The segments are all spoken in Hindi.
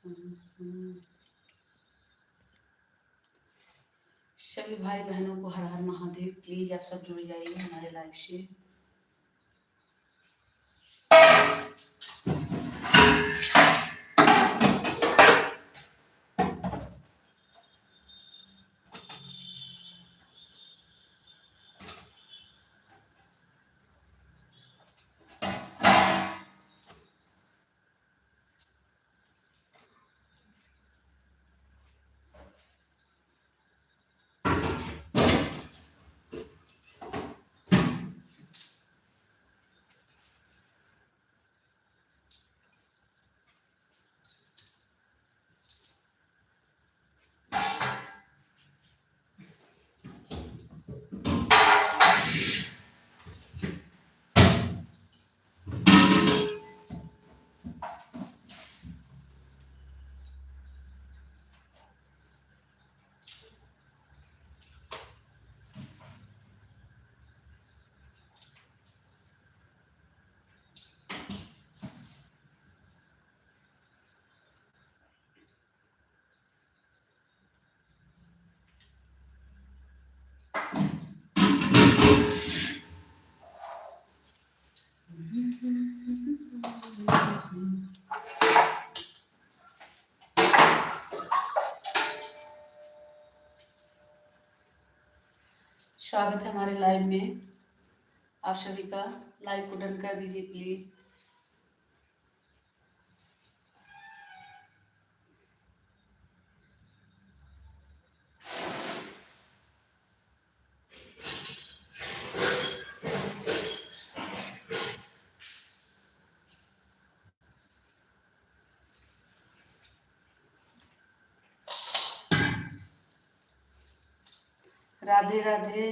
सभी भाई बहनों को हर हर महादेव। प्लीज आप सब जुड़ जाइए हमारे लाइव से। स्वागत है हमारे लाइव में। आप सभी का लाइव को डन कर दीजिए प्लीज। राधे राधे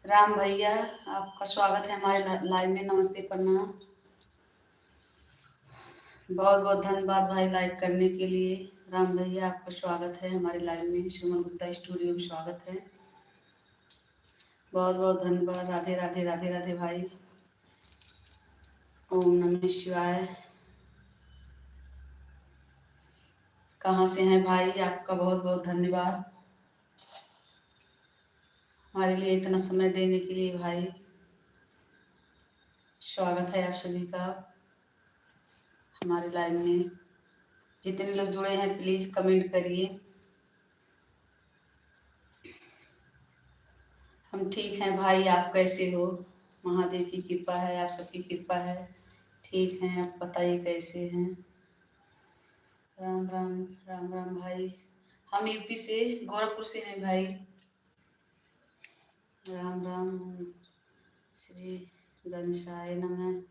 राम भैया, आपका स्वागत है हमारे लाइव में। नमस्ते प्रणाम, बहुत बहुत धन्यवाद भाई लाइक करने के लिए। राम भैया आपका स्वागत है हमारे लाइव में। सुमन गुप्ता स्टूडियो में स्वागत है, बहुत बहुत धन्यवाद। राधे राधे राधे राधे भाई। ओम नमः शिवाय। कहाँ से हैं भाई, आपका बहुत बहुत धन्यवाद हमारे लिए इतना समय देने के लिए भाई। स्वागत है आप सभी का हमारे लाइव में। जितने लोग जुड़े हैं प्लीज कमेंट करिए। हम ठीक हैं भाई, आप कैसे हो? महादेव की कृपा है, आप सबकी कृपा है। ठीक हैं, आप बताइए कैसे हैं? राम राम राम राम भाई। हम यूपी से, गोरखपुर से हैं भाई। राम राम। श्री गणेशाय नमः।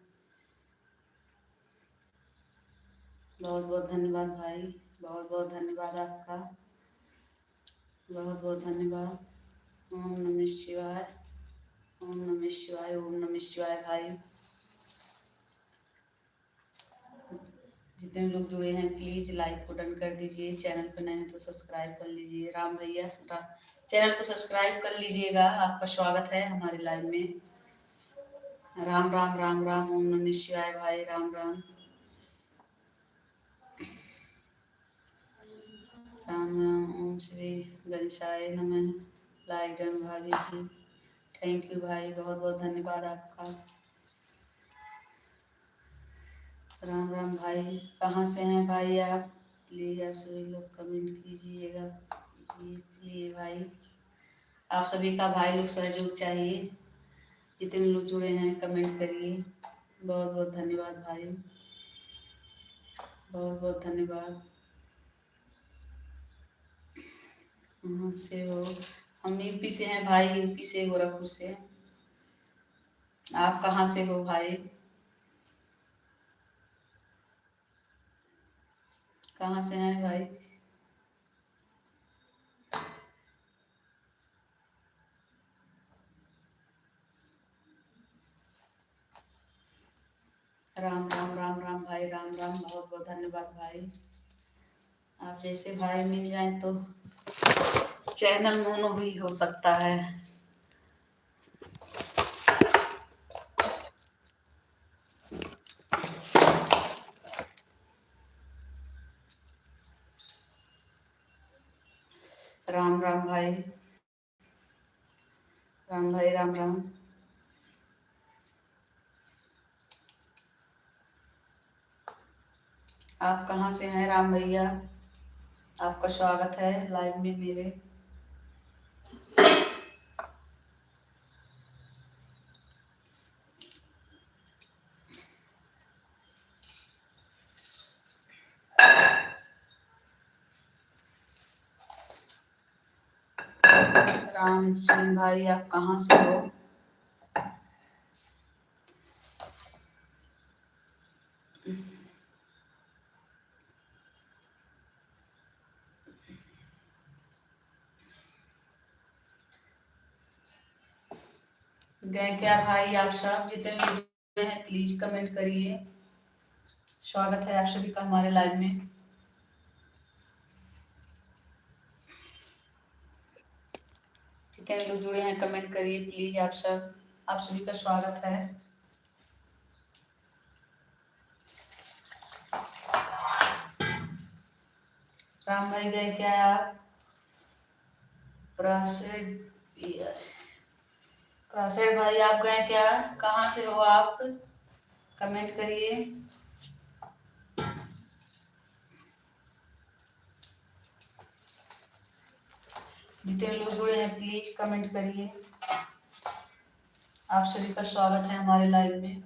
बहुत बहुत धन्यवाद भाई, बहुत बहुत धन्यवाद आपका, बहुत बहुत धन्यवाद। ओम नमः शिवाय, ओम नमः शिवाय, ओम नमः शिवाय भाई। जितने लोग जुड़े हैं प्लीज लाइक को डन कर दीजिए। चैनल पर नए हैं तो सब्सक्राइब कर लीजिए। राम भैया चैनल को सब्सक्राइब कर लीजिएगा। आपका स्वागत है हमारे लाइव में। राम राम राम राम, ओम नमः शिवाय भाई। राम राम राम राम। ओम श्री गणेशाय नमः। लाइक डन भाभी जी, थैंक यू भाई, बहुत बहुत धन्यवाद आपका। राम राम भाई, कहाँ से हैं भाई आप? प्लीज आप सभी लोग कमेंट कीजिएगा प्लीज भाई। आप सभी का भाई लोग सहयोग चाहिए। जितने लोग जुड़े हैं कमेंट करिए। बहुत बहुत धन्यवाद भाई, बहुत बहुत धन्यवाद। कहाँ से हो? हम यूपी से हैं भाई, यूपी से, गोरखपुर से। आप कहाँ से हो भाई? कहाँ से हैं भाई? राम राम राम राम भाई। राम राम, बहुत बहुत धन्यवाद भाई। आप जैसे भाई मिल जाए तो चैनल मोनो ही हो सकता है। राम राम भाई। राम भाई राम राम। आप कहाँ से हैं राम भैया? आपका स्वागत है लाइव में मेरे। राम सिंह भाई आप कहाँ से हो? गए क्या भाई आप सब? जितने लोग हैं प्लीज कमेंट करिए। स्वागत है आप सभी का हमारे लाइव में। जितने लोग जुड़े हैं कमेंट करिए प्लीज आप सब। आप सभी का स्वागत है। राम भाई गए क्या आप? प्रासेड भाई आप गए क्या? कहाँ से हो आप? कमेंट करिए। जितने लोग जुड़े हैं प्लीज कमेंट करिए। आप सभी का स्वागत है हमारे लाइव में।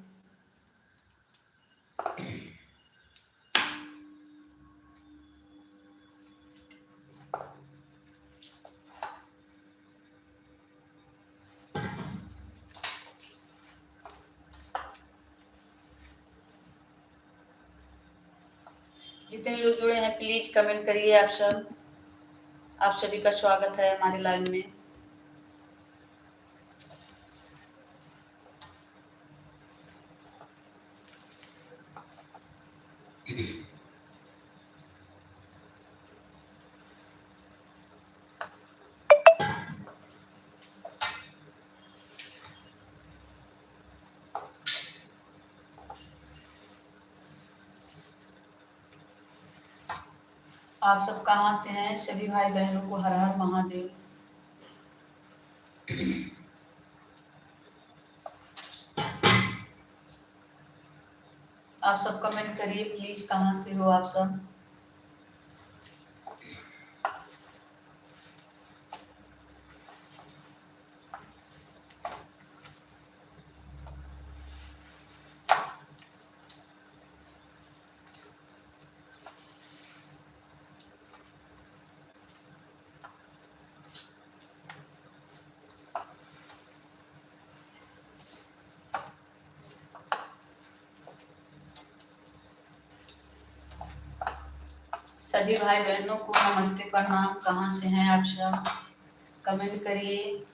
जितने लोग जुड़े हैं प्लीज कमेंट करिए आप सब। आप सभी का स्वागत है हमारे लाइव में। आप सब कहाँ से हैं? सभी भाई बहनों को हर हर महादेव। आप सब कमेंट करिए प्लीज, कहाँ से हो आप सब? सभी भाई बहनों को नमस्ते प्रणाम। कहाँ से हैं आप सब? कमेंट करिए।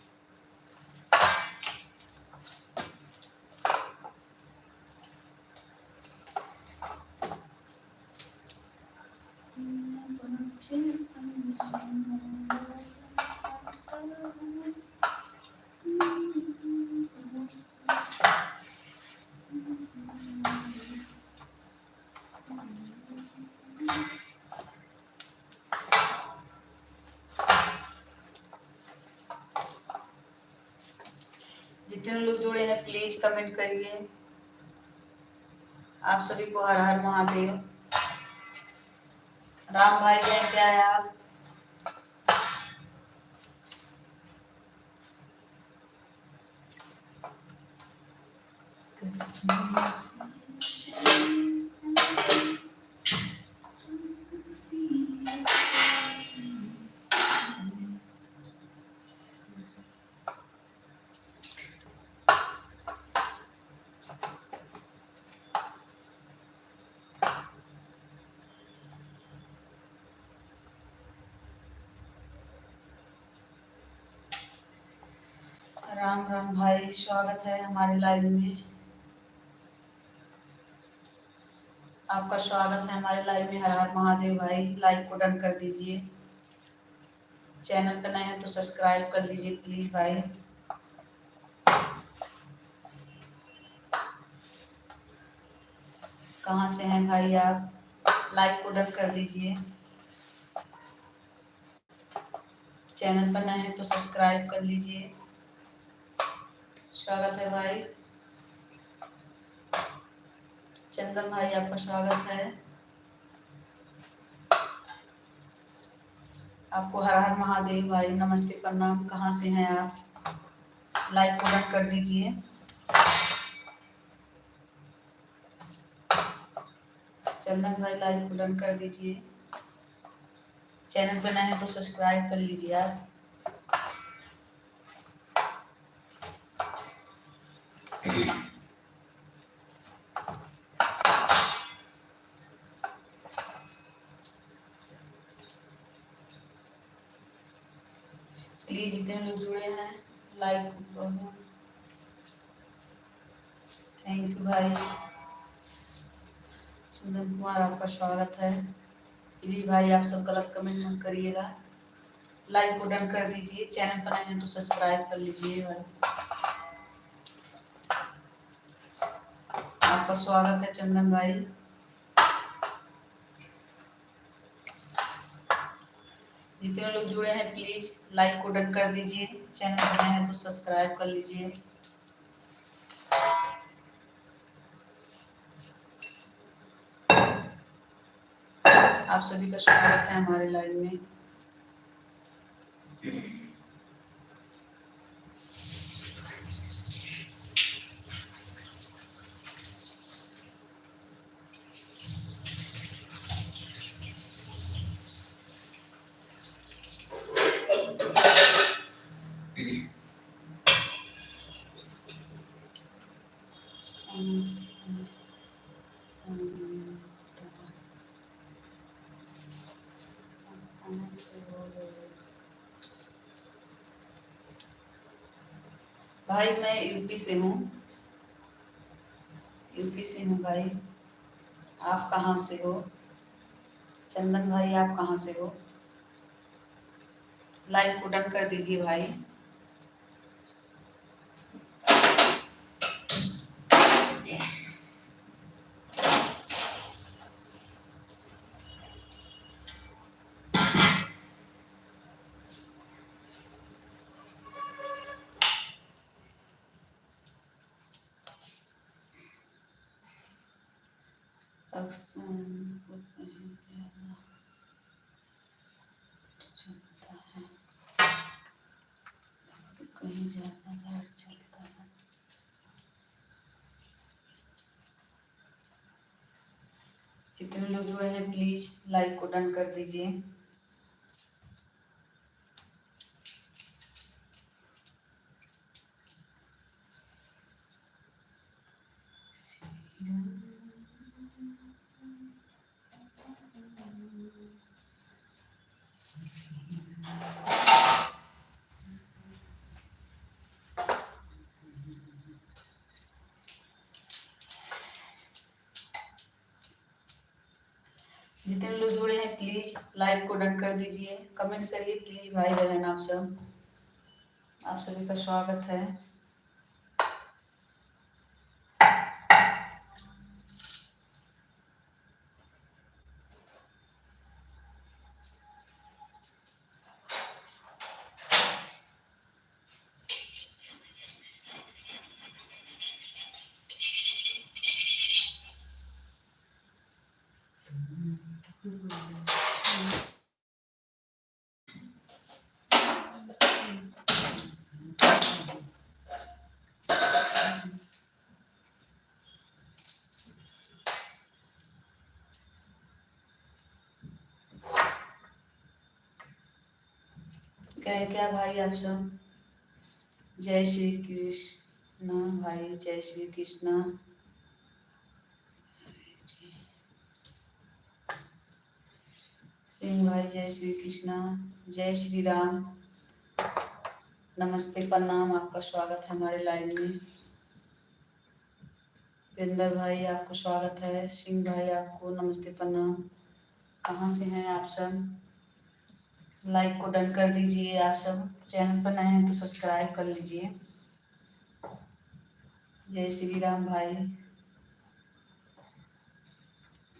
जितने लोग जुड़े हैं प्लीज कमेंट करिए। आप सभी को हर हर महादेव। राम भाई हैं क्या है आप? राम राम भाई, स्वागत है हमारे लाइव में। आपका स्वागत है हमारे लाइव में। हर हर महादेव भाई। लाइक को डन कर दीजिए। चैनल पर नए हैं तो सब्सक्राइब कर लीजिए प्लीज भाई। कहाँ से हैं भाई आप? लाइक को डन कर दीजिए। चैनल पर नए हैं तो सब्सक्राइब कर लीजिए। स्वागत है भाई। चंदन भाई आपका स्वागत है। आपको हर हर महादेव भाई, नमस्ते प्रणाम। कहाँ से हैं आप? लाइक को डन कर दीजिए। चंदन भाई लाइक को डन कर दीजिए। चैनल पर नए हैं तो सब्सक्राइब कर लीजिए आप। प्लीज जितने लोग जुड़े हैं लाइक को। थैंक यू भाई। चंदन कुमार आपका स्वागत है। प्लीज भाई आप सब गलत कमेंट मत करिएगा। लाइक को डन कर दीजिए। चैनल पर नए हैं तो सब्सक्राइब कर लीजिए भाई। आपका स्वागत है चंदन भाई। जितने लोग जुड़े हैं प्लीज लाइक को डन कर दीजिए। चैनल पर नए हैं तो सब्सक्राइब कर लीजिए। आप सभी का स्वागत है हमारे लाइव में। भाई मैं यूपी से हूँ। यूपी से हूँ भाई। आप कहाँ से हो? चंदन भाई आप कहाँ से हो? लाइक को डन कर दीजिए भाई। कहीं ज्यादा लाइट चलता है। जितने लोग जुड़े हैं प्लीज लाइक को डन कर दीजिए। जितने लोग जुड़े हैं प्लीज लाइक को डन कर दीजिए। कमेंट करिए प्लीज भाई बहन आप सब। आप सभी का स्वागत है। क्या है क्या भाई आप सब? जय श्री कृष्ण भाई, जय श्री कृष्ण। सिंह भाई जय श्री कृष्ण, जय श्री राम, नमस्ते प्रणाम। आपका स्वागत है हमारे लाइव में। वीरेंद्र भाई आपको स्वागत है। सिंह भाई आपको नमस्ते प्रणाम। कहाँ से हैं आप सब? लाइक को डन कर दीजिए आप सब। चैनल पर नए हैं तो सब्सक्राइब कर लीजिए। जय श्री राम भाई।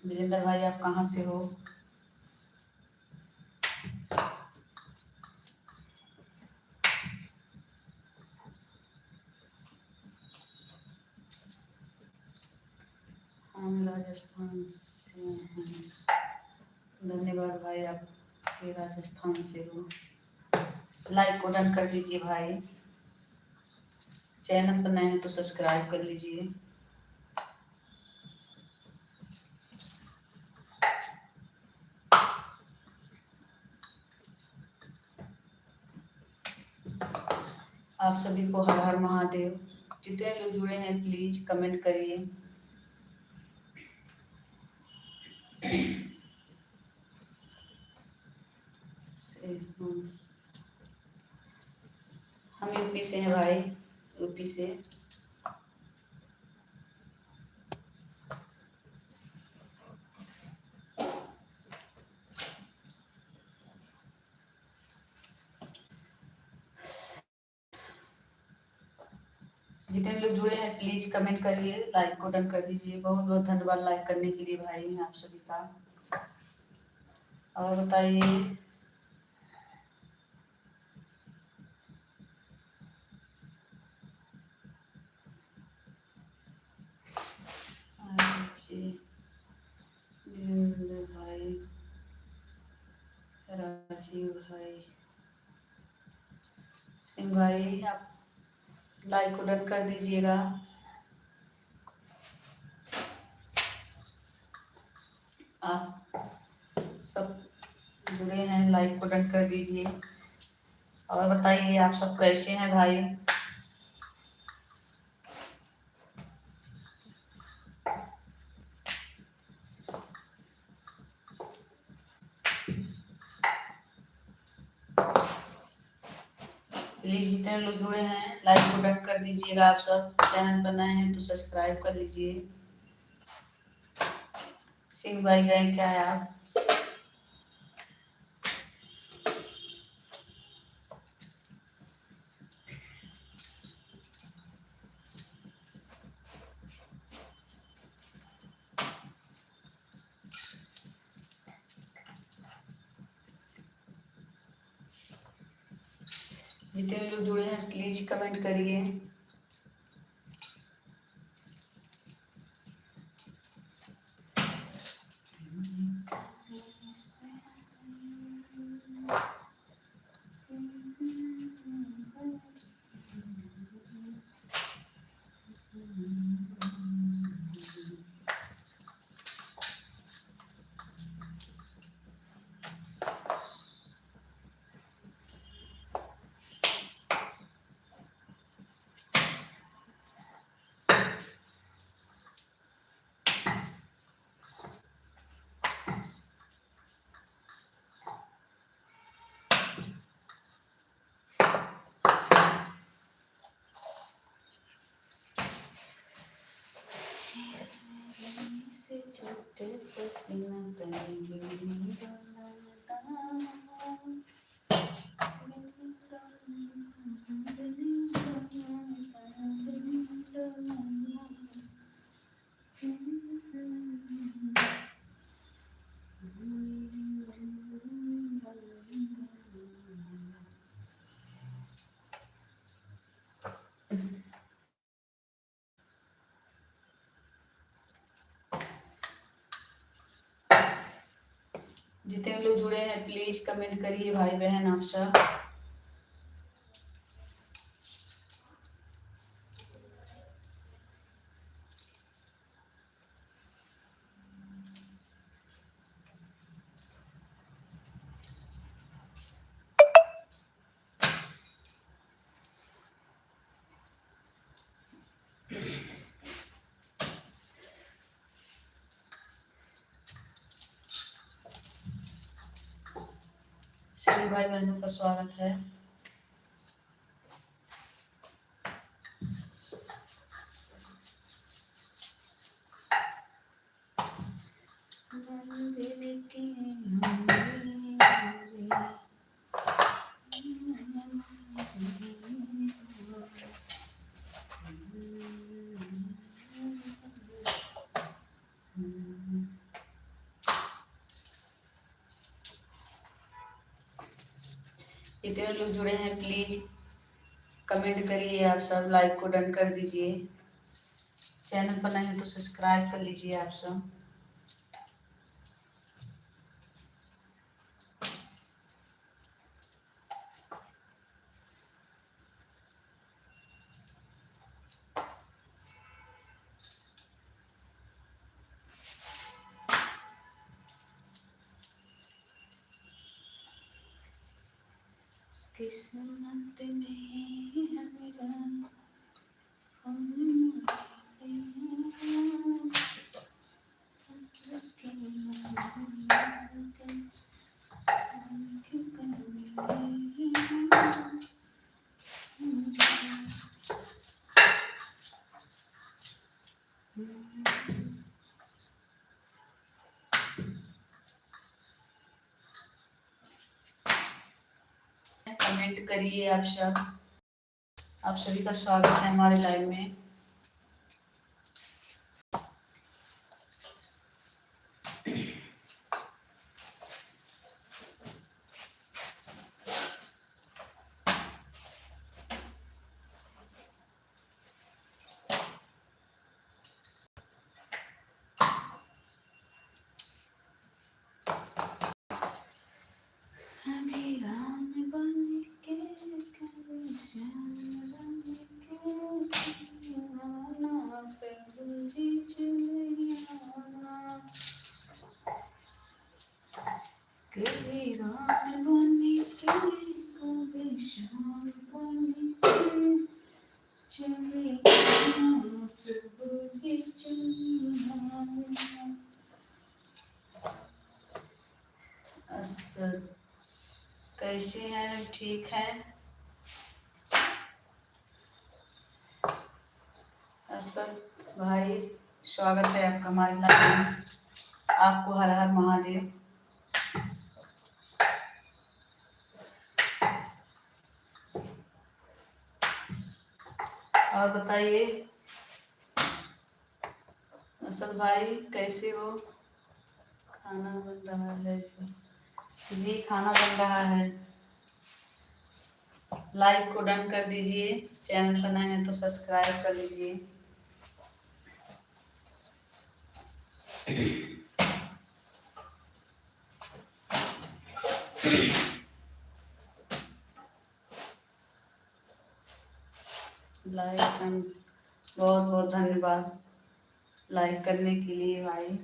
वीरेंद्र भाई आप कहाँ से हो? राजस्थान से हैं। धन्यवाद भाई, आपके राजस्थान से हो। लाइक को डन कर दीजिए भाई। चैनल पर नए हैं तो सब्सक्राइब कर लीजिए। आप सभी को हर हर महादेव। जितने लोग जुड़े हैं प्लीज कमेंट करिए। हम यूपी से हैं भाई, यूपी से। जितने लोग जुड़े हैं प्लीज कमेंट करिए, लाइक को डन कर दीजिए। बहुत बहुत धन्यवाद लाइक करने के लिए भाई आप सभी का। और बताइए। भाई, राजीव भाई, सिंह भाई, आप लाइक को डन कर दीजिएगा। आप सब जुड़े हैं, लाइक को डन कर दीजिए। और बताइए आप सब कैसे हैं भाई। प्लीज जितने लोग जुड़े हैं लाइक को डन कर दीजिएगा। आप सब चैनल पर नए हैं तो सब्सक्राइब कर लीजिए। सिंह भाई गए क्या है आप। जितने लोग जुड़े हैं प्लीज कमेंट करिए। छोटे पसीना जितने लोग जुड़े हैं प्लीज कमेंट करिए भाई बहन आप सब। सभी भाई बहनों का स्वागत है। जितने लोग जुड़े हैं प्लीज कमेंट करिए। आप सब लाइक को डन कर दीजिए। चैनल पर नए हैं तो सब्सक्राइब कर लीजिए आप सब। किस्मत में हमरा हम कमेंट करिए आप सब। आप सभी का स्वागत है हमारे लाइव में। अभी राम बन के कभी श्याम बन के आना, प्रभु जी चले आना। कभी राम बन के कभी श्याम बन के चले आना, प्रभु जी चले आना। असद कैसे हैं? ठीक है असद भाई, स्वागत है आपका हमारे लाइव में। आपको हर हर महादेव। और बताइए असद भाई कैसे हो? खाना बन रहा है जी, खाना बन रहा है। लाइक को डन कर दीजिए, चैनल पर नए हैं तो सब्सक्राइब कर लीजिए। लाइक एंड बहुत बहुत धन्यवाद लाइक करने के लिए भाई।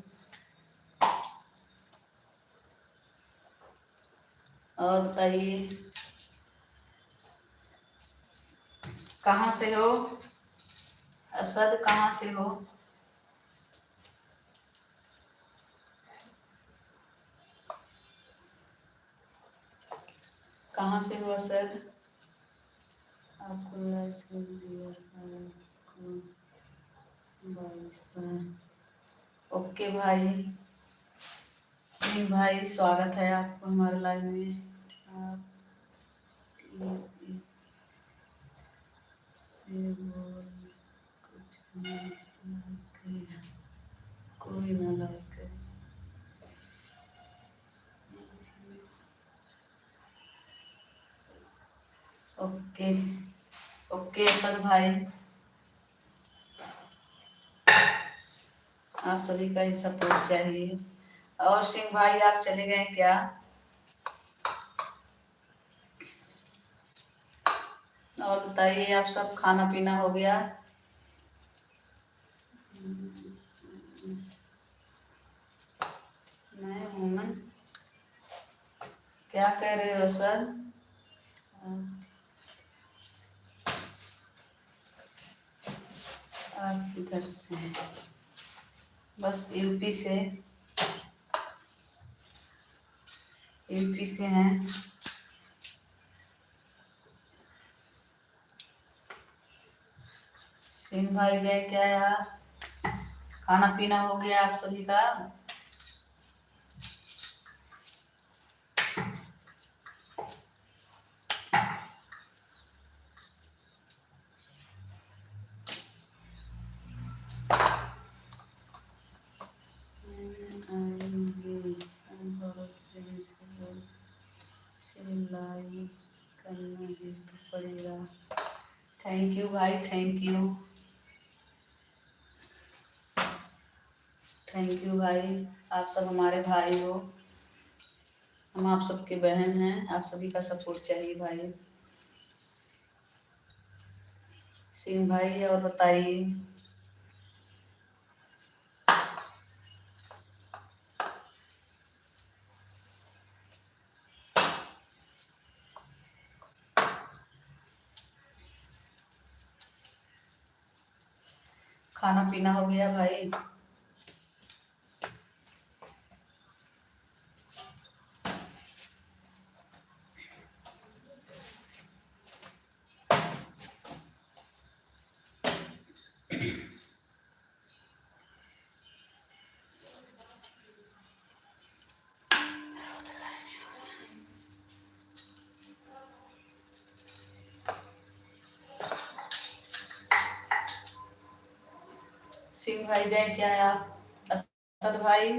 और बताइए कहाँ से हो असद? कहाँ से हो? कहाँ से हो असद? आपको लाइक कर दिया सर। ओके भाई। सिंह भाई स्वागत है आपको हमारे लाइव में। आप से बोल कुछ नहीं, कोई ना लाइक करे। ओके ओके असद भाई, आप सभी का ही सपोर्ट चाहिए। और सिंह भाई आप चले गए क्या? और बताइए आप सब, खाना पीना हो गया? मैं हूँ ना। क्या कह रहे हो सर? आप किधर से हैं? बस यूपी से। यूपी से हैं। सिंह भाई गए क्या यार? खाना पीना हो गया आप सभी का? लाइक करना ही तो पड़ेगा। थैंक यू भाई, थैंक यू। थैंक यू भाई, आप सब हमारे भाई हो, हम आप सबके बहन हैं। आप सभी का सपोर्ट चाहिए भाई। सिंह भाई और बताइए। खाना पीना हो गया भाई? सिंह भाई गए क्या है आप? असद भाई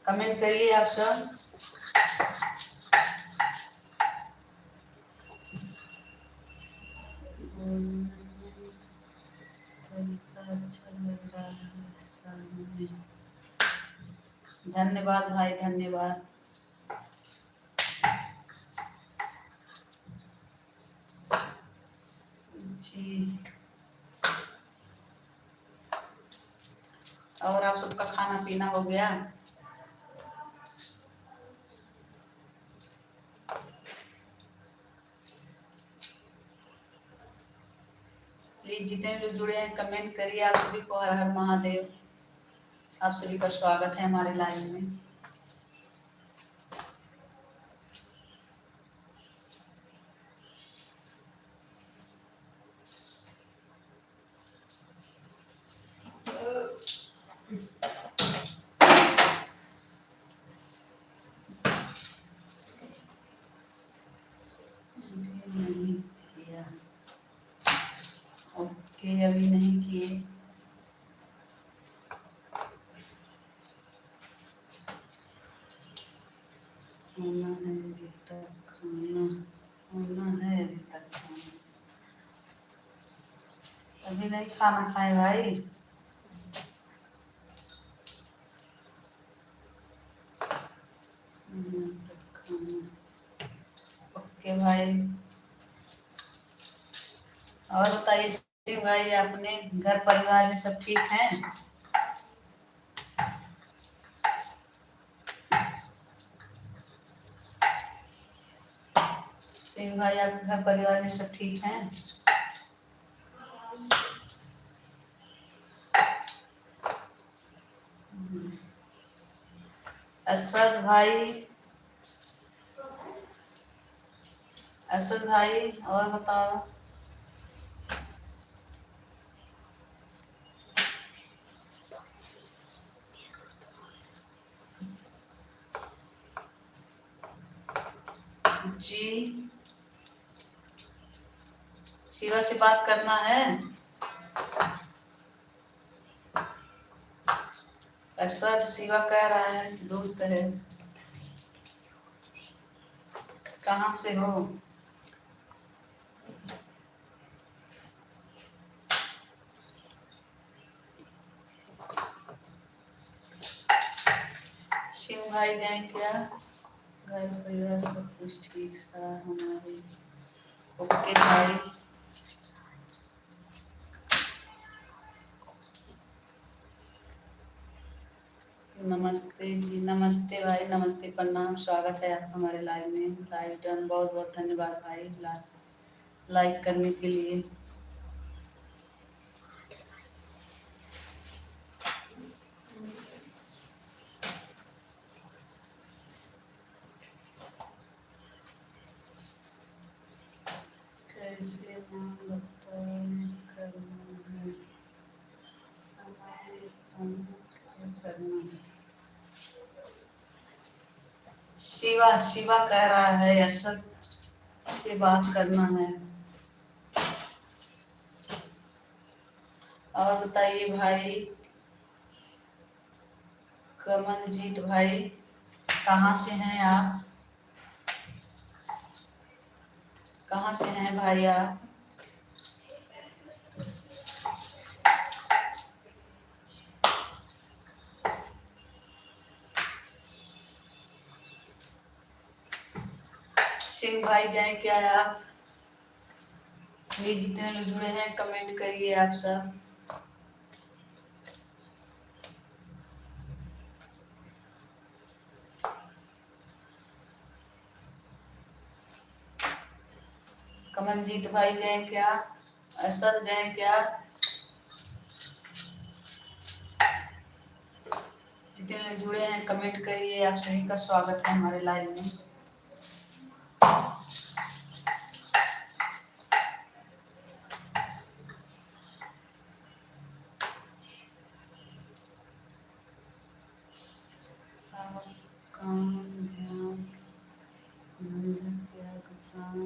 कमेंट करिए आप सब। तरीका अच्छा लग रहा है सामने। धन्यवाद भाई, धन्यवाद। जी, और आप सबका खाना पीना हो गया? प्लीज जितने लोग जुड़े हैं कमेंट करिए। आप सभी को हर हर महादेव। आप सभी का स्वागत है हमारे लाइव में। नहीं किया, ओके अभी नहीं किए। होना है अभी तक खाना, होना है अभी तक खाना। अभी नहीं खाना खाए भाई? तक खाना, ओके भाई। और बताइए शिव भाई, अपने घर परिवार में सब ठीक हैं? शिव भाई आपके घर परिवार में सब ठीक हैं? असद भाई, असद भाई और बताओ। जी, शिवा से बात करना है? असद शिवा कह रहा है दोस्त है। कहाँ से हो? शिव भाई गए क्या? घर परिवार सब कुछ ठीक सा हमारे। ओके भाई। नमस्ते जी, नमस्ते भाई, नमस्ते, प्रणाम, स्वागत है आपका हमारे लाइव में। लाइव डन, बहुत बहुत धन्यवाद भाई लाइक करने के लिए। कैसे नाम बताएं करना है हमारे, क्या करना है? शिवा, शिवा कह रहा है असद से बात करना है। और बताइए भाई कमलजीत भाई, कहाँ से हैं आप? कहाँ से हैं भाई आप? सिंह भाई गए क्या आप? प्लीज जितने लोग जुड़े हैं कमेंट करिए आप सब। कमलजीत भाई गए क्या? असद गए क्या? जितने लोग जुड़े हैं कमेंट करिए। आप सभी का स्वागत है हमारे लाइव में। काम ध्यान धंधा त्याग प्राण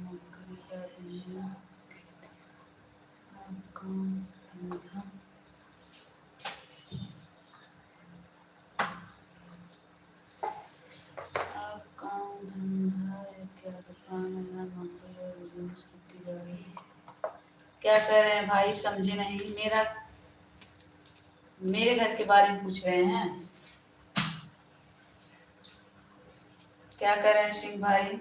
नौकरी का बिजनेस काम धंधा आप काम धंधा या त्याग प्राण या नौकरी या बिजनेस करती जा रही है। क्या कह रहे हैं भाई? समझे नहीं। मेरे घर के बारे में पूछ रहे हैं। क्या कह रहे हैं सिंह भाई?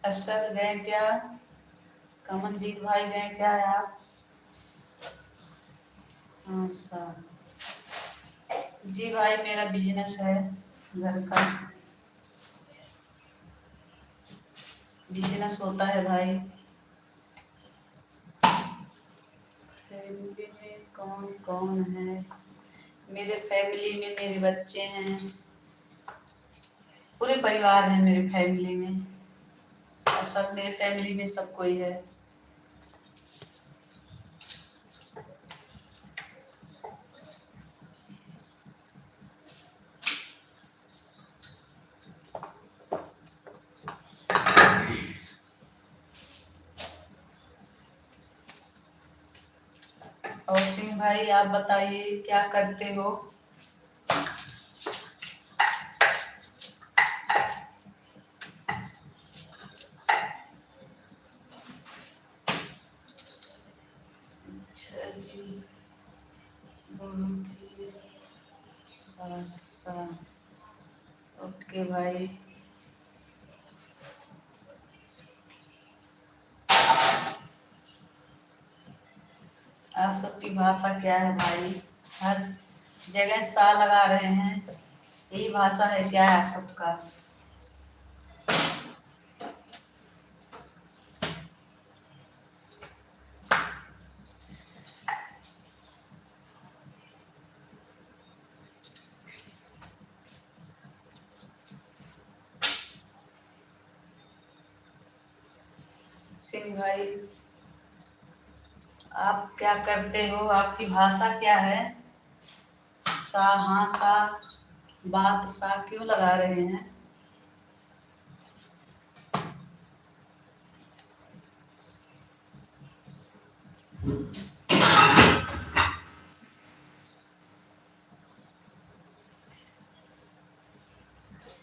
अरशद गए क्या? कमलजीत भाई गए क्या आप? हाँ सर जी भाई, मेरा बिजनेस है घर का। बिजनेस होता है भाई। फैमिली में कौन कौन है? मेरे फैमिली में मेरे बच्चे हैं, पूरे परिवार है मेरे फैमिली में, और सब मेरे फैमिली में सब कोई है। और सिंह भाई आप बताइए क्या करते हो? अच्छा जी, अच्छा ओके भाई। आप सबकी भाषा क्या है भाई? हर जगह सा लगा रहे हैं, यही भाषा है क्या है आप सबका? सिंह भाई आप क्या करते हो? आपकी भाषा क्या है? सा हाँ सा बात सा क्यों लगा रहे हैं?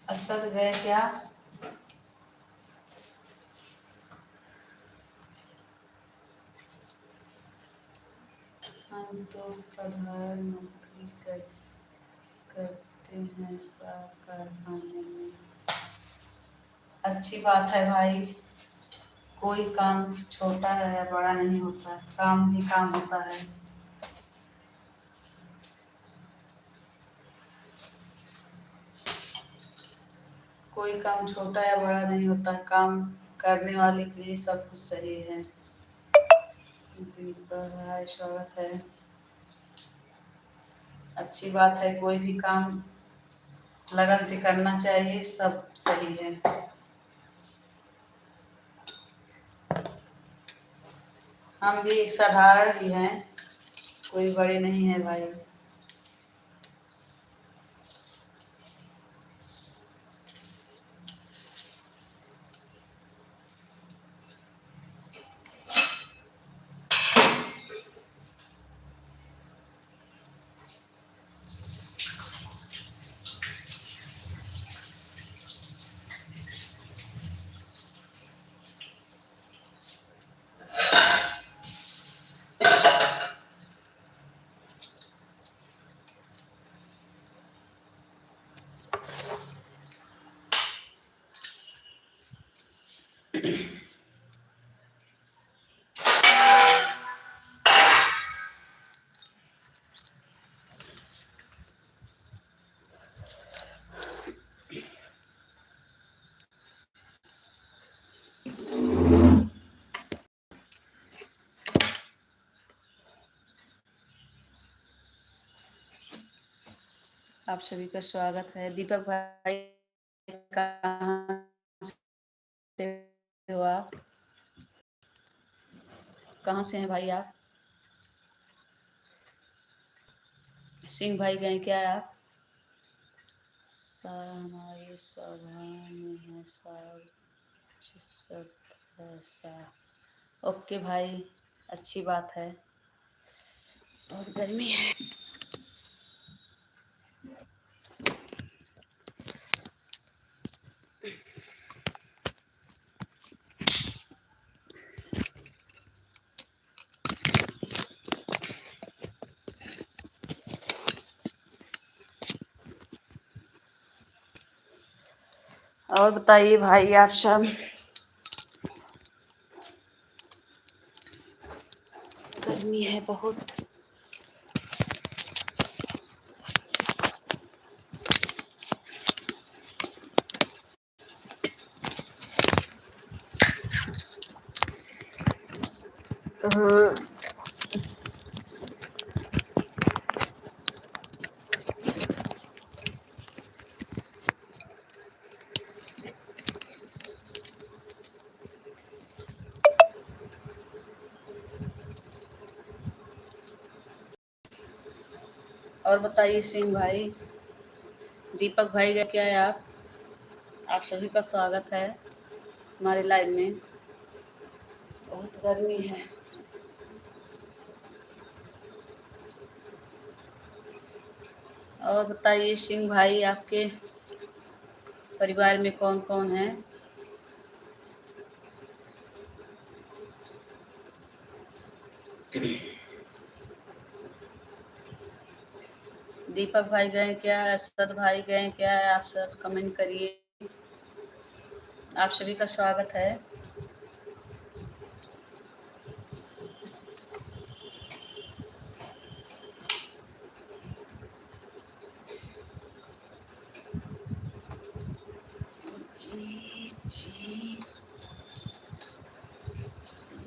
असद गए क्या? हम तो साधारण नौकरी करते हैं सा कारखाने में। अच्छी बात है भाई। कोई काम छोटा है या बड़ा नहीं होता, काम ही काम होता है। कोई काम छोटा या बड़ा नहीं होता, काम करने वाले के लिए सब कुछ सही है। भाई स्वागत है। अच्छी बात है, कोई भी काम लगन से करना चाहिए, सब सही है। हम भी साधारण ही हैं, कोई बड़े नहीं है भाई। आप सभी का स्वागत है। दीपक भाई कहाँ से हो आप? कहाँ से हैं भाई आप? सिंह भाई गए क्या आप? हमारी सभा में है सब ऐसा। ओके भाई, अच्छी बात है। बहुत गर्मी है। और बताइए भाई आप सब। गर्मी है बहुत। और बताइए सिंह भाई, दीपक भाई का क्या है आप सभी का स्वागत है हमारे लाइव में। बहुत गर्मी है। और बताइए सिंह भाई, आपके परिवार में कौन कौन है? दीपक भाई गए क्या? असद भाई गए क्या? आप सब कमेंट करिए। आप सभी का स्वागत है। जी जी,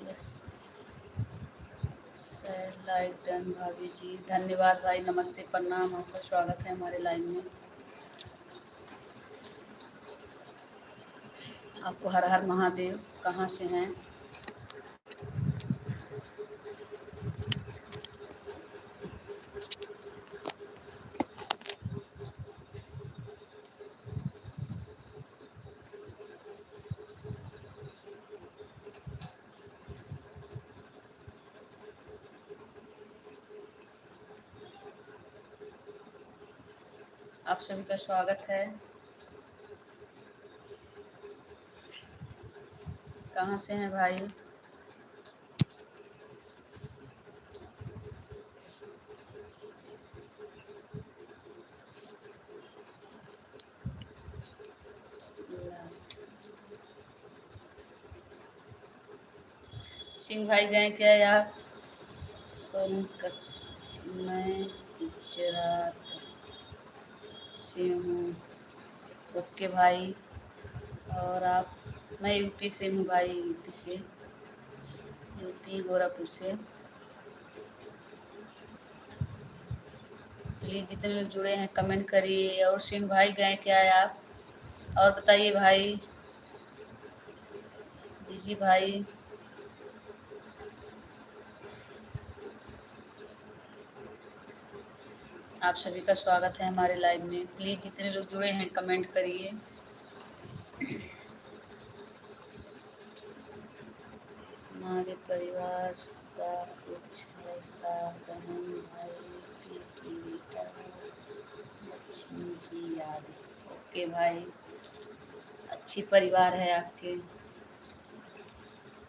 यस, लाइक डन भाभी जी, धन्यवाद भाई, नमस्ते प्रणाम, आपका स्वागत है हमारे लाइन में। आपको हर हर महादेव। कहाँ से हैं? आप सभी का स्वागत है। कहाँ से हैं भाई? सिंह भाई गए क्या यार? सोनकट, मैं गुजरात से हूँ। ओके भाई। और आप? मैं यूपी से हूँ भाई, यूपी से, यूपी गोरखपुर से। प्लीज़ जितने लोग जुड़े हैं कमेंट करिए। और सिंह भाई गए क्या है आप? और बताइए भाई। जी जी भाई। आप सभी का स्वागत है हमारे लाइव में। प्लीज़ जितने लोग जुड़े हैं कमेंट करिए। हमारे परिवार सा कुछ ऐसा, बहन भाई की बेटा लक्ष्मी जी याद। ओके भाई, अच्छी परिवार है आपके।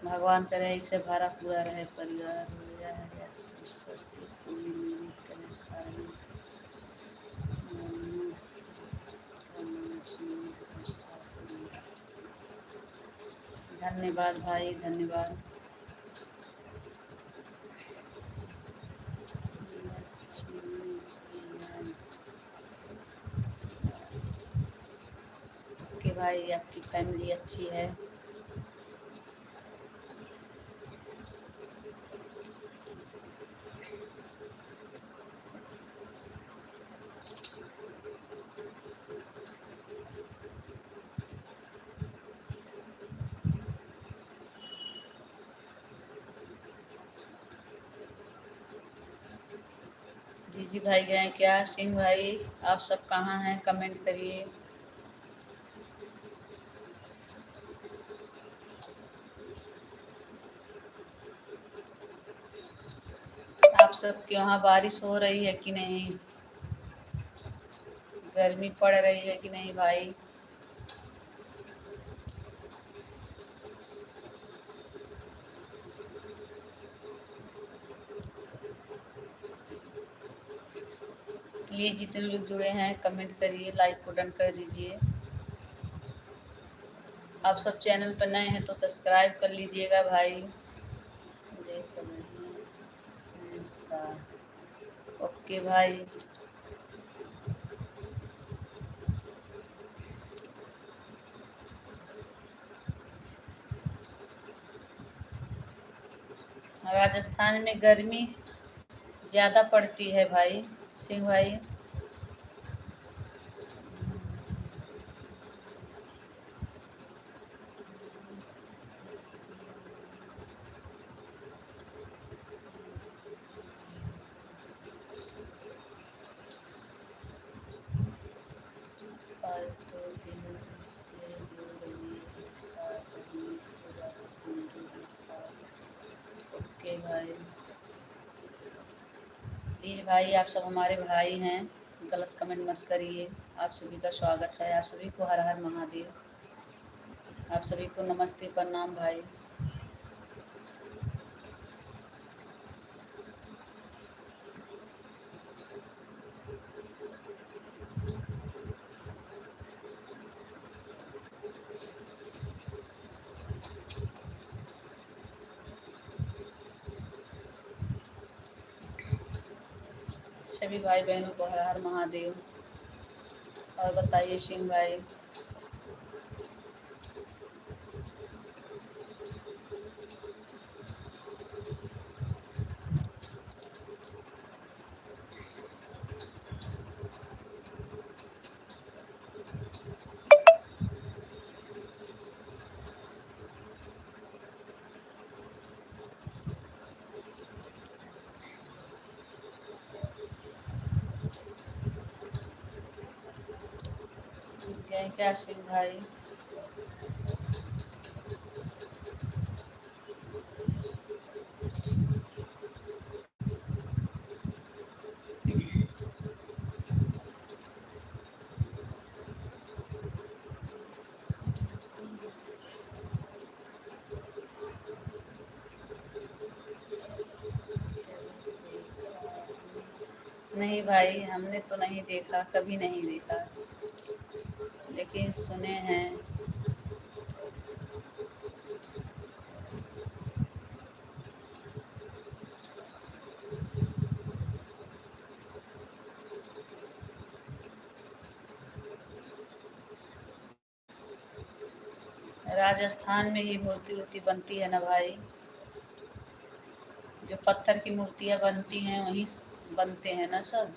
भगवान करे इससे भरा पूरा रहे परिवार। हो जाए उससे पूरी मेरी परेशानी। धन्यवाद भाई, धन्यवाद। ओके भाई, आपकी फैमिली अच्छी है। जी भाई गए क्या? सिंह भाई आप सब कहाँ हैं? कमेंट करिए। आप सबके वहाँ बारिश हो रही है कि नहीं? गर्मी पड़ रही है कि नहीं भाई? प्लीज़ जितने लोग जुड़े हैं कमेंट करिए, लाइक को डन कर दीजिए। आप सब चैनल पर नए हैं तो सब्सक्राइब कर लीजिएगा भाई। देख रहे हैं ऐसा। ओके भाई। राजस्थान में गर्मी ज़्यादा पड़ती है भाई, सिंह भाई। फालतू दिनों से हो रही है साथ रहने से राहत मिली है साथ। ओके भाई। प्लीज़ भाई आप सब हमारे भाई हैं, गलत कमेंट मत करिए। आप सभी का स्वागत है। आप सभी को हर हर महादेव। आप सभी को नमस्ते प्रणाम भाई। सभी भाई बहनों को हर हर महादेव। और बताइए सिंह भाई। जय क्या सिंह भाई? नहीं भाई हमने तो नहीं देखा, कभी नहीं देखा, लेकिन सुने हैं। राजस्थान में ही मूर्ति वूर्ति बनती है ना भाई? जो पत्थर की मूर्तियाँ बनती हैं वहीं बनते हैं ना सब।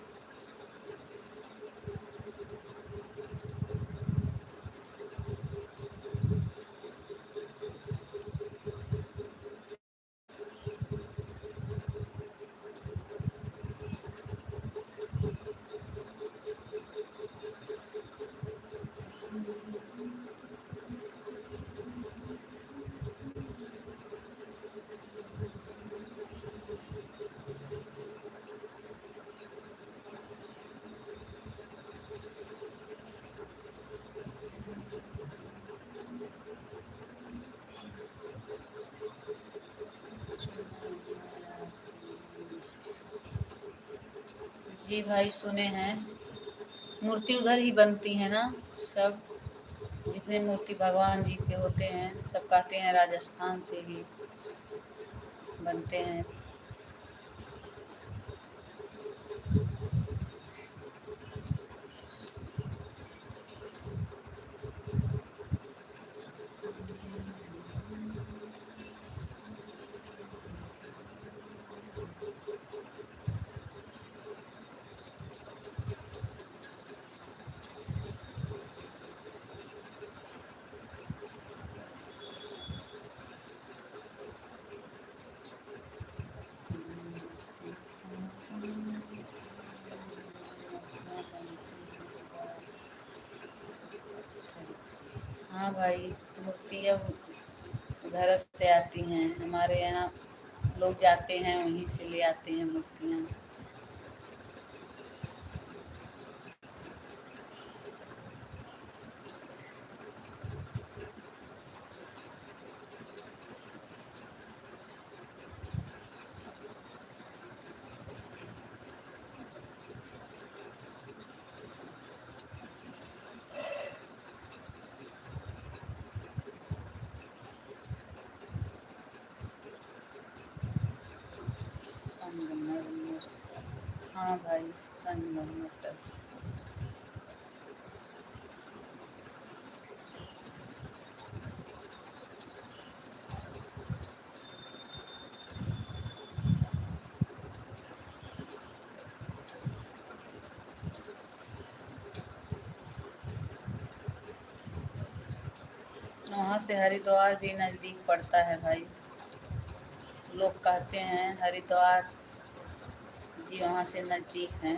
जी भाई सुने हैं। मूर्ति उधर ही बनती है ना सब? जितने मूर्ति भगवान जी के होते हैं सब कहते हैं राजस्थान से ही बनते हैं। हाँ भाई, मूर्तियाँ उधर से आती हैं, हमारे यहाँ लोग जाते हैं वहीं से ले आते हैं मूर्तियाँ। संगमरमर, हाँ भाई संगमरमर। वहाँ से हरिद्वार भी नज़दीक पड़ता है भाई। लोग कहते हैं हरिद्वार जी वहाँ से नज़दीक हैं।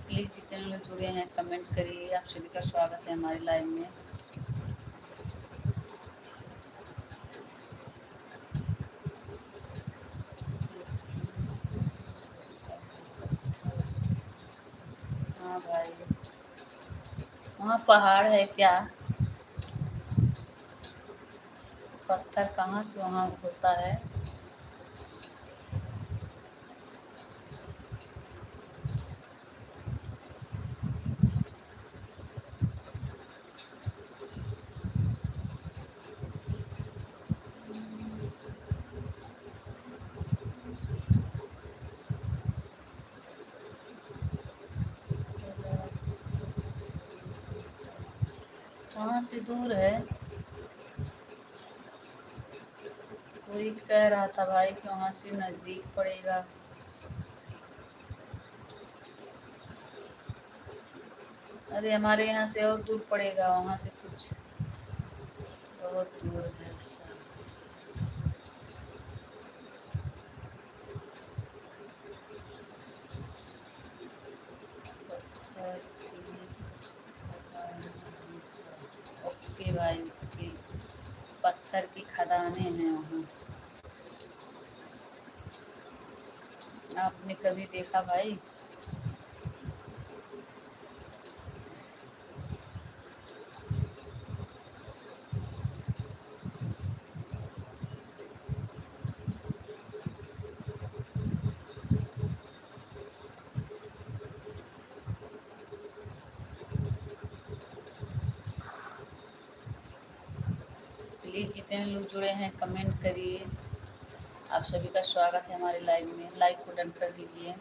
प्लीज़ जितने लोग जुड़े हैं कमेंट करिए। आप सभी का स्वागत है हमारे लाइव में। हाँ भाई, वहाँ पहाड़ है क्या? पत्थर कहाँ से वहाँ होता है? वहाँ से दूर है। कोई कह रहा था भाई कि वहाँ से नज़दीक पड़ेगा। अरे हमारे यहाँ से और दूर पड़ेगा, वहाँ से कुछ बहुत दूर है ऐसा। ओके भाई ओके, पत्थर की खदानें हैं वहाँ। आपने कभी देखा भाई? प्लीज़ जितने लोग जुड़े हैं कमेंट करिए। आप सभी का स्वागत है हमारे लाइव में। लाइक को डन कर दीजिए।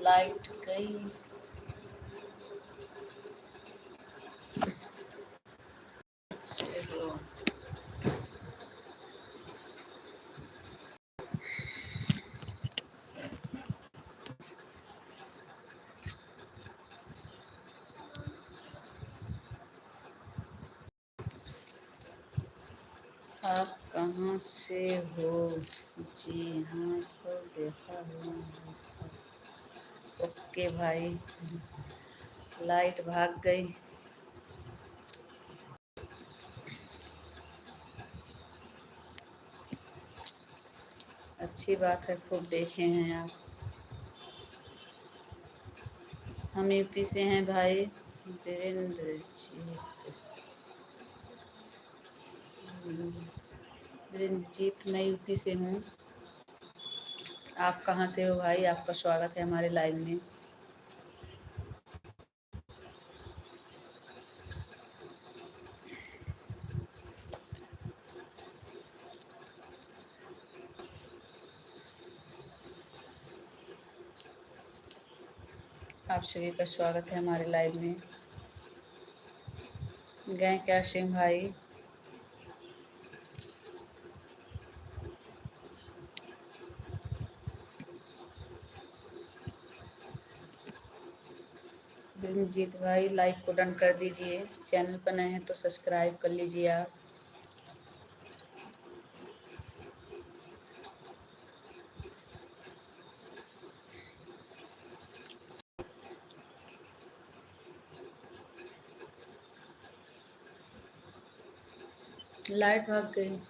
लाइट गई। चलो आप कहाँ से हो? जी हाँ, तो देखा हुआ है सब। ओके भाई, लाइट भाग गई। अच्छी बात है, खूब देखे हैं आप। हम यूपी से हैं भाई, वीरेंद्र जी। वीरेंद्र जीत, मैं यूपी से हूँ। आप कहाँ से हो भाई? आपका स्वागत है हमारे लाइव में। आप सभी का स्वागत है हमारे लाइव में। गए क्या सिंह भाई? बिरमजीत भाई लाइक को डन कर दीजिए। चैनल पर नए हैं तो सब्सक्राइब कर लीजिए आप। लाइट भाग गई।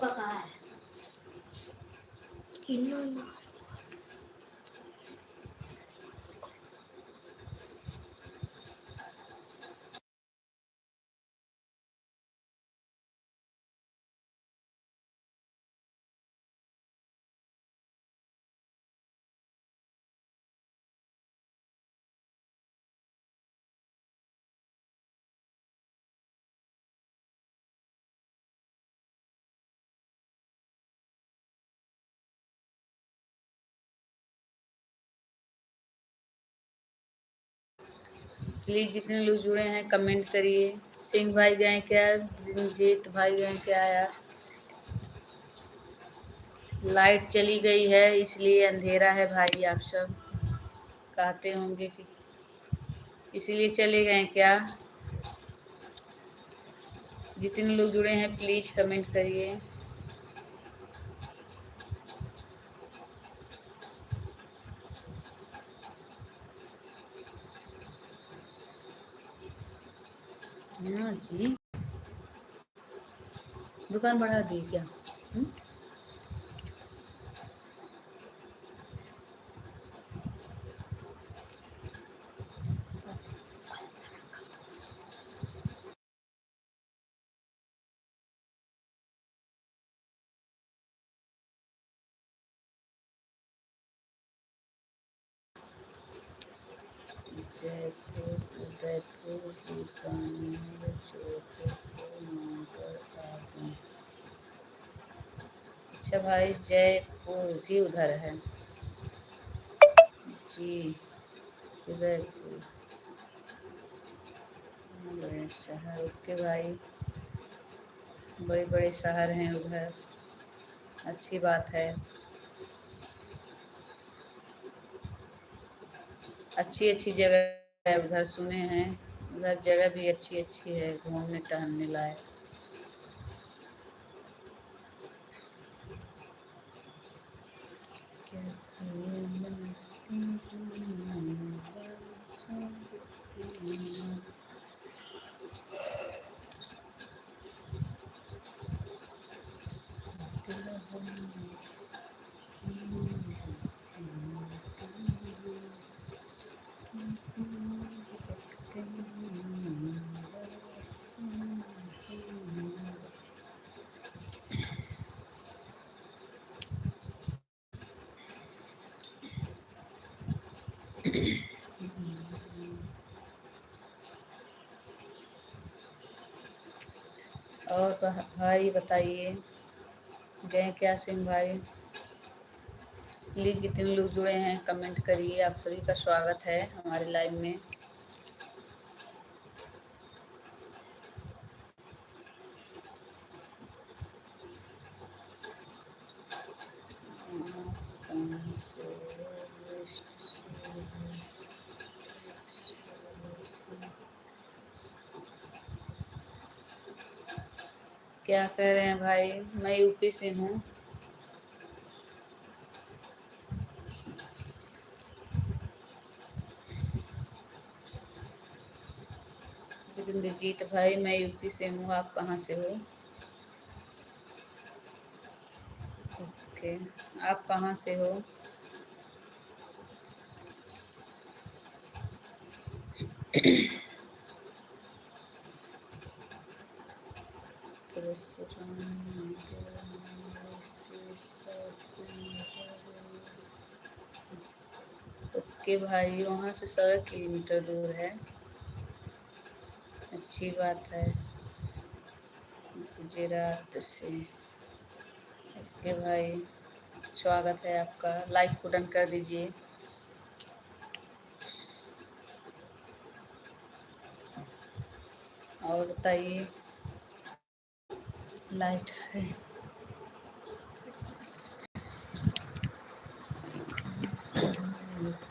कहाँ है? प्लीज़ जितने लोग जुड़े हैं कमेंट करिए। सिंह भाई गए क्या? रंजीत भाई गए क्या यार? लाइट चली गई है इसलिए अंधेरा है भाई। आप सब कहते होंगे कि इसीलिए चले गए क्या? जितने लोग जुड़े हैं प्लीज़ कमेंट करिए। हाँ जी, दुकान बढ़ा दी क्या? जयपुर, उदयपुर, बीकानेर, जोधपुर, नागौर आदि। अच्छा भाई, जयपुर भी उधर है जी। उदयपुर बड़े शहर, ओके भाई, बड़े बड़े शहर हैं उधर, अच्छी बात है। अच्छी अच्छी जगह है उधर, सुने हैं उधर जगह भी अच्छी अच्छी है घूमने टहलने लायक। और भाई बताइए, गए क्या सिंह भाई? प्लीज़ जितने लोग जुड़े हैं कमेंट करिए। आप सभी का स्वागत है हमारे लाइव में। क्या कह रहे हैं भाई? मैं यूपी से हूँ। इंद्रजीत भाई, मैं यूपी से हूँ, आप कहाँ से हो? ओके, आप कहाँ से हो? ओके भाई, वहाँ से 100 किलोमीटर दूर है, अच्छी बात है। गुजरात से, ओके भाई, स्वागत है आपका। लाइक को डन कर दीजिए। और बताइए, लाइट है?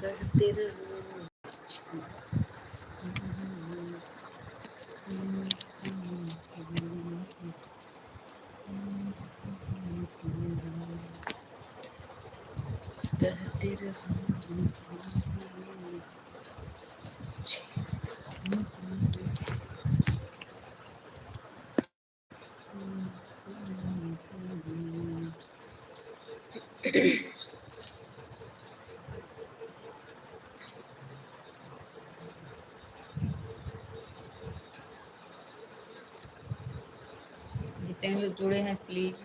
करते रहो। जितने लोग जुड़े हैं प्लीज़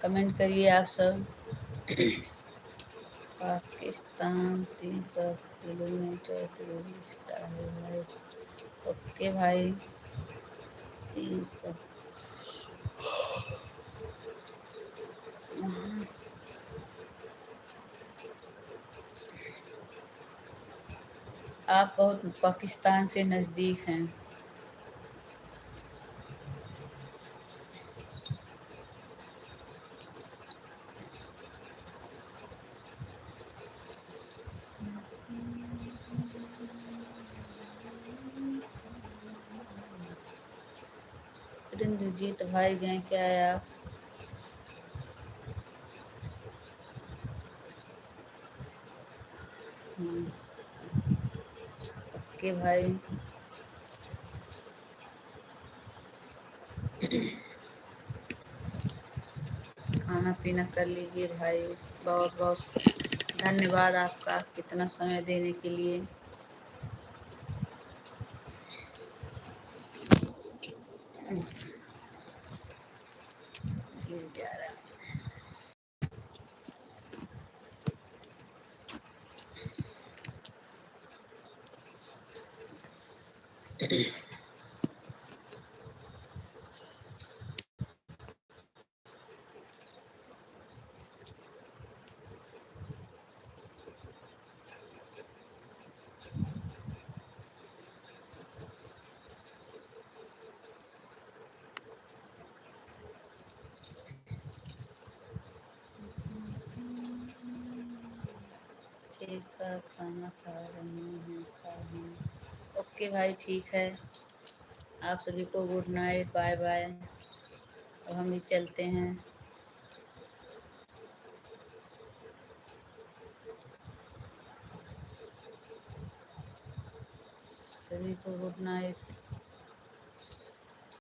कमेंट करिए आप सब। पाकिस्तान 300 किलोमीटर दूरी है। ओके भाई 300। आप बहुत पाकिस्तान से नज़दीक हैं। इंद्रजीत भाई गए क्या है आप? ओके भाई खाना पीना कर लीजिए भाई। बहुत बहुत धन्यवाद आपका कितना समय देने के लिए। गिर जा रहा है। कैसा खाना खा रहे हैं साहब? ओके भाई ठीक है। आप सभी को गुड नाइट, बाय बाय। अब हम भी चलते हैं। सभी को गुड नाइट।